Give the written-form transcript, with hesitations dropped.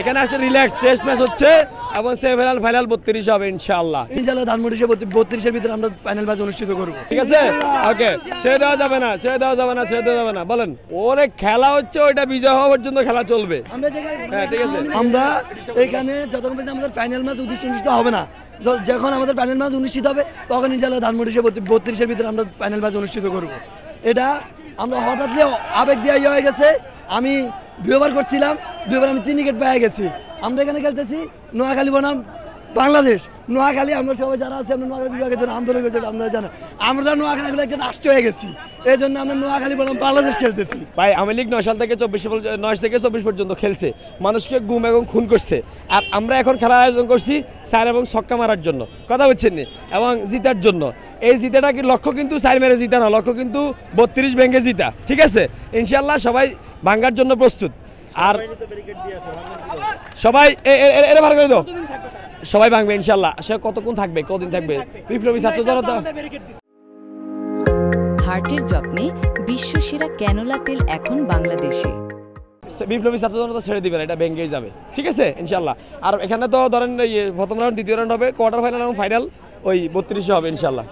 এখানে আসলে relax test match হচ্ছে এবং সেমিফাইনাল ফাইনাল 32 হবে ইনশাআল্লাহ। ইনশাআল্লাহ ধানমন্ডি 32-এর ভিতরে আমরা ফাইনাল ম্যাচ অনুষ্ঠিত করব। ঠিক আছে, ওকে। ছেড়ে দেওয়া যাবে না, ছেড়ে দেওয়া যাবে না, ছেড়ে দেওয়া যাবে না। বলেন, ওরে খেলা হচ্ছে, ওইটা বিজয় হওয়া পর্যন্ত খেলা চলবে। হ্যাঁ, ঠিক আছে। আমরা এখানে যতক্ষণ পর্যন্ত আমাদের ফাইনাল ম্যাচ অনুষ্ঠিত হবে না, যখন আমাদের ফাইনাল ম্যাচ অনুষ্ঠিত হবে তখন ইনশাআল্লাহ ধানমন্ডি 32-এর ভিতরে আমরা ফাইনাল ম্যাচ অনুষ্ঠিত করব। এটা আমরা হঠাৎ আবেগ দিয়ে হয়ে গেছে। আমি 2বার করছিলাম, 2বার আমি 3 উইকেট পেয়ে গেছি। আমরা এখানে খেলতেছি নোয়াখালী বনাম বাংলাদেশ। নোয়াখালী আমরা সবাই যারা আছে আমরা নোয়াখালী বিভাগের জন্য আন্দোলন করছি, আমরা জানো আমরা নোয়াখালী একটা রাষ্ট্র হয়ে গেছি, এই জন্য আমরা নোয়াখালী বনাম বাংলাদেশ খেলতেছি। ভাই আওয়ামী লীগ 9 সাল থেকে 9 থেকে 24 পর্যন্ত খেলছে, মানুষকে গুম এবং খুন করছে। আর আমরা এখন খেলার আয়োজন করছি 4 এবং ছক্কা মারার জন্য, কথা বলছেন নি, এবং জিতার জন্য। এই জিতাটা কি লক্ষ্য কিন্তু 4 মেরে জিতা না, লক্ষ্য কিন্তু 32 ভেঙে জিতা। ঠিক আছে, ইনশাআল্লাহ সবাই ভাঙ্গার জন্য প্রস্তুত। আর সবাই এর ভালো করে দাও, সবাই ভাঙবে ইনশাআল্লাহ। সে কতক্ষণ থাকবে, কদিন থাকবে? বিপ্লবী ছাত্র জনতা হার্টের যত্নে বিশ্বসেরা ক্যানোলা তেল এখন বাংলাদেশে। বিপ্লবী ছাত্র জনতা ছেড়ে দিবেন, এটা ভেঙেই যাবে। ঠিক আছে ইনশাআল্লাহ। আর এখানে তো ধরেন প্রথম রাউন্ড, দ্বিতীয় রাউন্ড হবে, কোয়ার্টার ফাইনাল এবং ফাইনাল ওই 32 হবে ইনশাআল্লাহ।